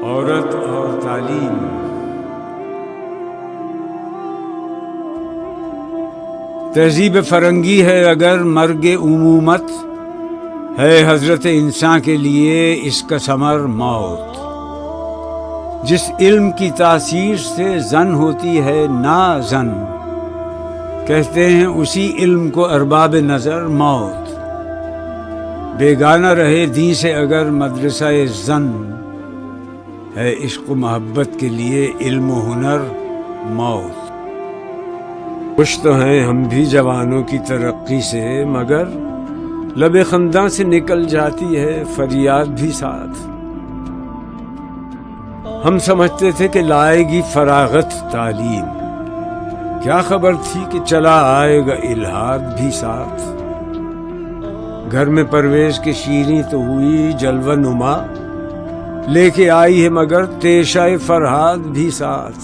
عورت اور تعلیم۔ تہذیب فرنگی ہے اگر مرگ عمومت، ہے حضرت انسان کے لیے اس کا ثمر موت۔ جس علم کی تاثیر سے زن ہوتی ہے نا زن، کہتے ہیں اسی علم کو ارباب نظر موت۔ بیگانہ رہے دین سے اگر مدرسہ زن، ہے عشق و محبت کے لیے علم و ہنر موت۔ خوش تو ہیں ہم بھی جوانوں کی ترقی سے، مگر لب خنداں سے نکل جاتی ہے فریاد بھی ساتھ۔ ہم سمجھتے تھے کہ لائے گی فراغت تعلیم، کیا خبر تھی کہ چلا آئے گا الہاد بھی ساتھ۔ گھر میں پرویز کے شیریں تو ہوئی جلوہ نما، لے کے آئی ہے مگر تیشہ فرہاد بھی ساتھ۔